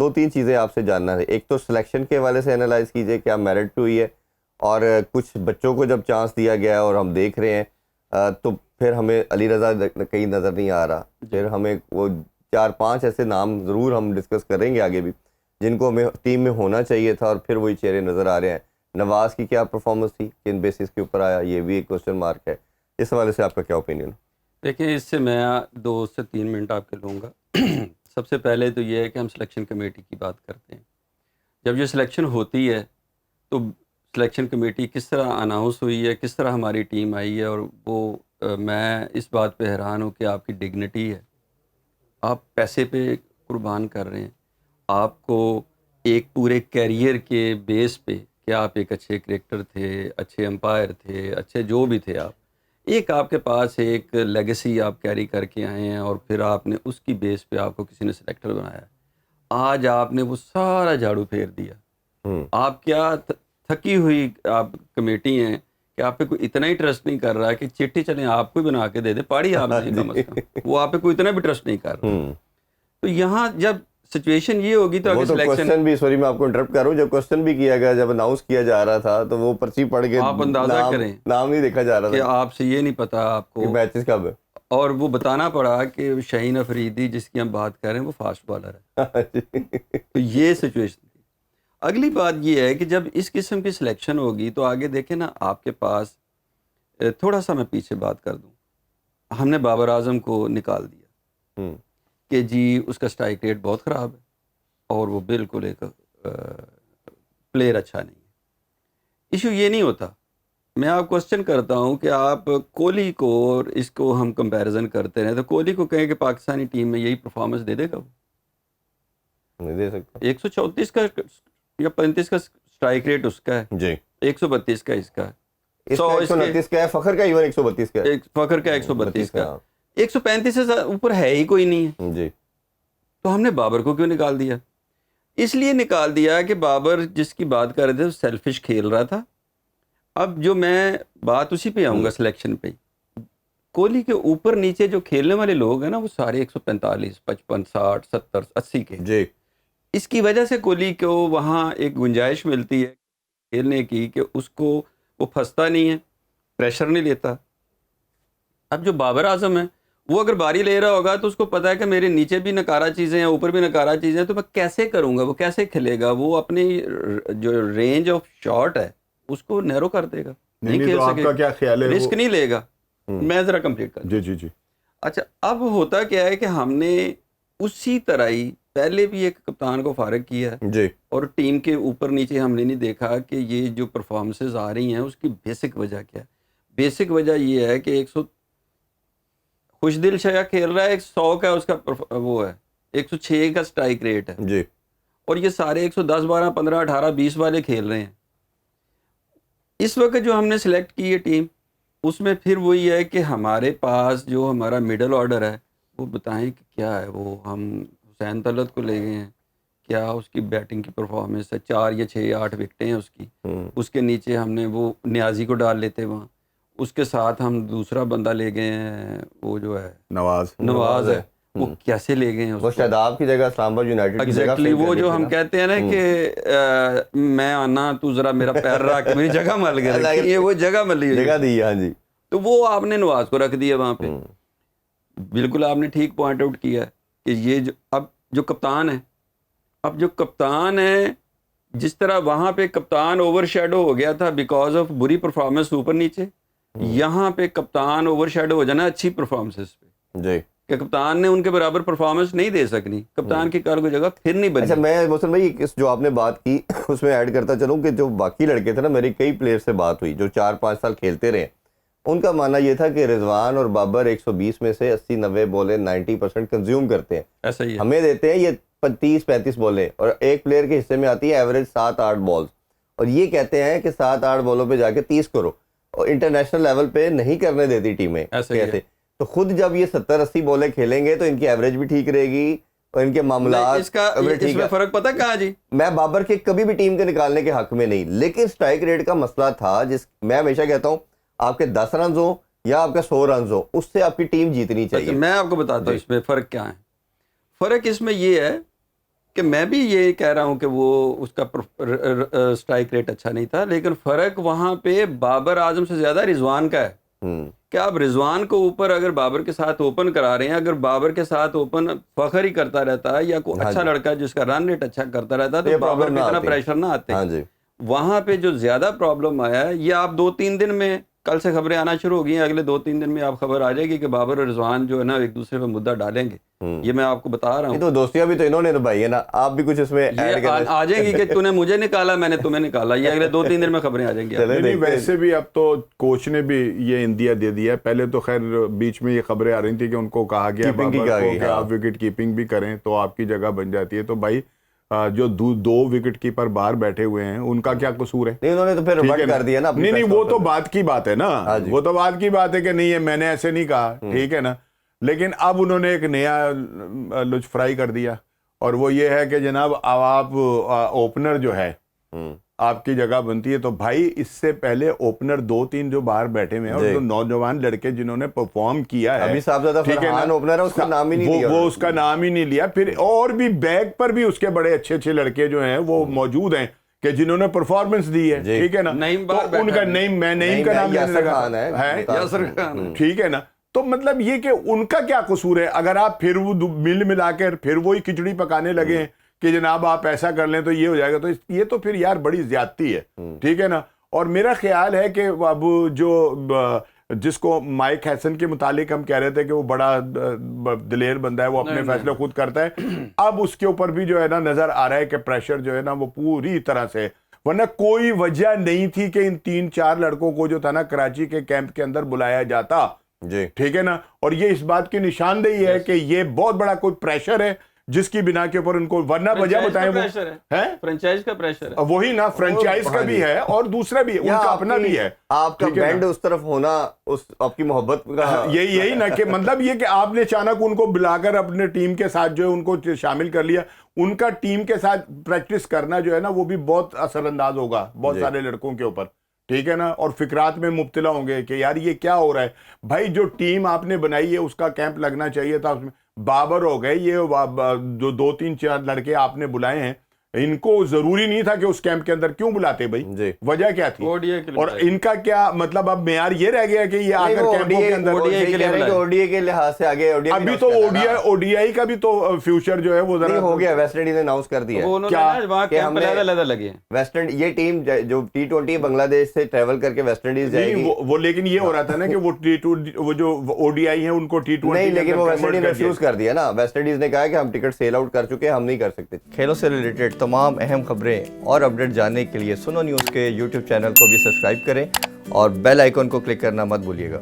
दो तीन चीज़ें आपसे जानना है। एक तो सिलेक्शन के हवाले से एनालाइज कीजिए, क्या मेरिट हुई है, और कुछ बच्चों को जब चांस दिया गया है और हम देख रहे हैं तो फिर हमें अली रज़ा कहीं नज़र नहीं आ रहा। फिर हमें वो 4-5 ऐसे नाम ज़रूर हम डिस्कस करेंगे आगे भी जिनको हमें टीम में होना चाहिए था और फिर वही चेहरे नज़र आ रहे हैं। नवाज़ की क्या परफॉर्मेंस थी, किन बेसिस के ऊपर आया, ये भी एक क्वेश्चन मार्क है। इस हवाले से आपका क्या ओपिनियन? देखिए, इससे मैं 2 से 3 मिनट आपके लूँगा। सबसे पहले तो ये है कि हम सिलेक्शन कमेटी की बात करते हैं। जब ये सिलेक्शन होती है तो सिलेक्शन कमेटी किस तरह अनाउंस हुई है, किस तरह हमारी टीम आई है, और वो मैं इस बात पे हैरान हूँ कि आपकी डिग्निटी है। आप पैसे पे कुर्बान कर रहे हैं। आपको एक पूरे कैरियर के बेस पे कि आप एक अच्छे क्रिकेटर थे, अच्छे अंपायर थे, अच्छे जो भी थे आप, एक आपके पास एक लेगेसी आप कैरी करके आए हैं और फिर आपने उसकी बेस पे आपको किसी ने सिलेक्टर बनाया। आज आपने वो सारा झाड़ू फेर दिया। आप क्या थकी हुई आप कमेटी हैं कि आप पे कोई इतना ही ट्रस्ट नहीं कर रहा है कि चिट्ठी चलें आपको ही बना के दे दे, पढ़ी आपने कम से कम, वो आप पे कोई इतना भी ट्रस्ट नहीं कर रहा। तो यहाँ जब सिचुएशन ये होगी तो वो तो क्वेश्चन भी, सॉरी मैं आपको इंटरप्ट कर रहा हूँ, जब क्वेश्चन भी किया गया, जब अनाउंस किया जा रहा था तो वो पर्ची पढ़ के आप अंदाजा करें, नाम नहीं देखा जा रहा था कि आपसे ये नहीं पता आपको मैचेस कब है, और वो बताना पड़ा कि शाहीन अफरीदी जिसकी हम बात कर रहे हैं वो फास्ट बॉलर है। तो ये सिचुएशन थी। अगली बात ये है कि जब इस किस्म की सिलेक्शन होगी तो आगे देखें ना, आपके पास थोड़ा सा मैं पीछे बात कर दूं, हमने बाबर आजम को निकाल दिया कि जी उसका स्ट्राइक रेट बहुत ख़राब है और वो बिल्कुल एक प्लेयर अच्छा नहीं है। इशू ये नहीं होता। मैं आप क्वेश्चन करता हूं कि आप कोहली को और इसको हम कंपैरिजन करते रहे तो कोहली को कहें कि पाकिस्तानी टीम में यही परफॉर्मेंस दे देगा, वो नहीं दे सकता। 134 का या 35 का स्ट्राइक रेट उसका है जी, 132 का इसका है, 129 का है, फखर का इवन 132 का है, फखर का 132 का, 135 से ऊपर है ही कोई नहीं है जी। तो हमने बाबर को क्यों निकाल दिया? इसलिए निकाल दिया कि बाबर जिसकी बात कर रहे थे सेल्फिश खेल रहा था। अब जो मैं बात उसी पे आऊँगा सिलेक्शन पे, कोहली के ऊपर नीचे जो खेलने वाले लोग हैं ना वो सारे 145, 55, 60, 70, 80 के जी। इसकी वजह से कोहली को वहाँ एक गुंजाइश मिलती है खेलने की कि उसको वो फंसता नहीं है, प्रेशर नहीं लेता। अब जो बाबर आजम है वो अगर बारी ले रहा होगा तो उसको पता है कि मेरे नीचे भी नकारा चीज़ें हैं, ऊपर भी नकारा चीज़ें हैं, तो मैं कैसे करूँगा, वो कैसे खेलेगा, वो अपनी जो रेंज ऑफ शॉट है उसको नैरो कर देगा, नहीं खेल तो आपका क्या ख्याल है, रिस्क नहीं लेगा। मैं ज़रा कंप्लीट कर जी जी जी। अच्छा, अब होता क्या है कि हमने उसी तरह ही पहले भी एक कप्तान को फारिग किया है जी। और टीम के ऊपर नीचे हमने नहीं देखा कि ये जो परफॉर्मेंसेज आ रही हैं उसकी बेसिक वजह क्या है। बेसिक वजह ये है कि 100 खुशदिल शाह खेल रहा है, 100 का उसका वो है, 106 का स्ट्राइक रेट है जी। और ये सारे 110, 12, 15, 18, 20 वाले खेल रहे हैं। इस वक्त जो हमने सेलेक्ट की है टीम उसमें फिर वही है कि हमारे पास जो हमारा मिडल ऑर्डर है वो बताएं कि क्या है। वो हम हुसैन तलत को ले गए हैं, क्या उसकी बैटिंग की परफॉर्मेंस है, 4 या 6 या 8 विकेटें हैं उसकी। उसके नीचे हमने वो न्याजी को डाल लेते वहाँ, उसके साथ हम दूसरा बंदा ले गए हैं वो जो है नवाज है, वो कैसे ले गए हैं वो शादाब की जगह इस्लामाबाद यूनाइटेड की जगह वो जो हम कहते हैं ना कि मैं आना तू जरा मेरा पैर रख मेरी जगह मल गया, ये वो जगह मली जगह दी। हाँ जी। तो वो आपने नवाज को रख दिया वहाँ पे। बिल्कुल आपने ठीक पॉइंट आउट किया कि ये जो अब जो कप्तान है, अब जो कप्तान है जिस तरह वहाँ पे कप्तान ओवरशैडो हो गया था बिकॉज ऑफ बुरी परफॉर्मेंस ऊपर नीचे, यहाँ पे कप्तान ओवरशैडो हो जाना अच्छी परफॉर्मेंसेस पे जी, कि कप्तान ने उनके बराबर परफॉर्मेंस नहीं दे सकनी, कप्तान की कार को जगह फिर नहीं बनी। अच्छा, मैं मोहसिन भाई इस जो आपने बात की उसमें ऐड करता चलूँ कि जो बाकी लड़के थे ना, मेरी कई प्लेयर से बात हुई जो 4-5 साल खेलते रहे, उनका मानना ये था कि रिजवान और बाबर 120 में से 80-90 बॉलें 90% कंज्यूम करते हैं, ऐसा ही हमें देते हैं ये 30-35 बॉलें, और एक प्लेयर के हिस्से में आती है एवरेज 7-8 बॉल्स, और ये कहते हैं कि 7-8 बॉलों पे जाके 30 करो, और इंटरनेशनल लेवल पे नहीं करने देती टीमें कैसे। तो खुद जब ये 70-80 बॉलें खेलेंगे तो इनकी एवरेज भी ठीक रहेगी और इनके मामला इसमें फर्क पता कहाँ जी। मैं बाबर के कभी भी टीम के निकालने के हक में नहीं, लेकिन स्ट्राइक रेट का मसला था, जिस मैं हमेशा कहता हूँ आपके 10 रन हो या आपका 100 रन हो, उससे आपकी टीम जीतनी चाहिए। मैं आपको बताता हूँ इसमें फ़र्क क्या है। फ़र्क इसमें ये है कि मैं भी ये कह रहा हूँ कि वो उसका स्ट्राइक रेट अच्छा नहीं था, लेकिन फ़र्क वहाँ पे बाबर आजम से ज़्यादा रिजवान का है कि आप रिजवान को ऊपर अगर बाबर के साथ ओपन करा रहे हैं, अगर बाबर के साथ ओपन फखर ही करता रहता है या कोई अच्छा लड़का जिसका रन रेट अच्छा करता रहता है तो बाबर पे इतना प्रेशर ना आते। वहाँ पे जो ज़्यादा प्रॉब्लम आया है, ये आप 2-3 दिन में, कल से खबरें आना शुरू हो गई हैं, अगले 2-3 दिन में आप खबर आ जाएगी कि बाबर और रिजवान जो है ना एक दूसरे पे मुद्दा डालेंगे। ये मैं आपको बता रहा हूँ। तो दोस्तियां भी तो इन्होंने निभाई है ना, आप भी कुछ इसमें ऐड करना आ जाएंगी कि तूने मुझे निकाला, मैंने तुम्हें निकाला, ये अगले 2-3 दिन में खबरें आ जाएंगी। नहीं, वैसे भी अब तो कोच ने भी ये इंदिया दे दिया। पहले तो खैर बीच में ये खबरें आ रही थी कि उनको कहा गया कि आप विकेट कीपिंग भी करें तो आपकी जगह बन जाती है। तो भाई जो 2 विकेट कीपर बाहर बैठे हुए हैं उनका क्या कसूर है? नहीं, उन्होंने तो फिर रिवर्ट कर दिया ना। नहीं, वो तो बात की बात है ना, वो तो बात की बात है कि नहीं है मैंने ऐसे नहीं कहा, ठीक है ना। लेकिन अब उन्होंने एक नया लुच फ्राई कर दिया और वो ये है कि जनाब आप ओपनर जो है आपकी जगह बनती है। तो भाई इससे पहले ओपनर 2-3 जो बाहर बैठे हुए हैं और जो नौजवान लड़के जिन्होंने परफॉर्म किया है, अभी ठीक है ना, ओपनर है, उसका नाम ही नहीं लिया, वो उसका नाम ही नहीं लिया। फिर और भी बैक पर भी उसके बड़े अच्छे लड़के जो हैं वो मौजूद हैं कि जिन्होंने परफॉर्मेंस दी है, ठीक है ना। तो उनका नईम का नाम लेने लगा है, ठीक है ना। तो मतलब ये कि उनका क्या कसूर है? अगर आप फिर वो मिल मिलाकर फिर वही खिचड़ी पकाने लगे कि जनाब आप ऐसा कर लें तो ये हो जाएगा, तो ये तो फिर यार बड़ी ज्यादती है, ठीक है ना। और मेरा ख्याल है कि अब जो जिसको माइक हैसन के मुतालिक हम कह रहे थे कि वो बड़ा दिलेर बंदा है, वो अपने फैसले खुद करता है, अब उसके ऊपर भी जो है ना नजर आ रहा है कि प्रेशर जो है ना वो पूरी तरह से, वरना कोई वजह नहीं थी कि इन 3-4 लड़कों को जो था ना कराची के कैंप के अंदर बुलाया जाता, ठीक है ना। और ये इस बात की निशानदेही है कि ये बहुत बड़ा कोई प्रेशर है जिसकी बिना के ऊपर उनको, वरना वजह बताएं वो है फ्रेंचाइज का प्रेशर है, वही ना, फ्रेंचाइज का भी है और दूसरा भी उनका अपना भी है, आपका बैंड उस तरफ होना, उस आपकी मोहब्बत का यही ना कि मतलब ये कि आपने अचानक उनको बुलाकर अपने टीम के साथ जो है उनको शामिल कर लिया। उनका टीम के साथ प्रैक्टिस करना जो है ना वो भी बहुत असरअंदाज होगा बहुत सारे लड़कों के ऊपर, ठीक है ना। और फिक्रात में मुब्तला होंगे कि यार ये क्या हो रहा है। भाई जो टीम आपने बनाई है उसका कैंप लगना चाहिए था उसमें। बाबर हो गए, ये जो 2-3-4 लड़के आपने बुलाए हैं, इनको जरूरी नहीं था कि उस कैंप के अंदर क्यों बुलाते भाई, वजह क्या थी? और इनका क्या मतलब अब मेयार ये रह गया कि ये आकर कैंपों के अंदर ओडीआई के लिहाज से आगे, अभी तो ओडीआई का भी तो फ्यूचर जो है वो जरा हो गया, वेस्ट इंडीज ने अनाउंस कर दिया वेस्ट इंडीज, ये टीम जो T20 बांग्लादेश से ट्रेवल करके वेस्ट इंडीज जाएगी वो, लेकिन ये हो रहा था ना कि वो जो ओडीआई है उनको T20 नहीं, लेकिन वो वेस्ट इंडीज ने रिफ्यूज कर दिया ना। वेस्ट इंडीज ने कहा कि हम टिकट सेल आउट कर चुके हैं, हम नहीं कर सकते। खेलों से रिलेटेड तमाम अहम खबरें और अपडेट जानने के लिए सुनो न्यूज़ के YouTube चैनल को भी सब्सक्राइब करें और बेल आइकन को क्लिक करना मत भूलिएगा।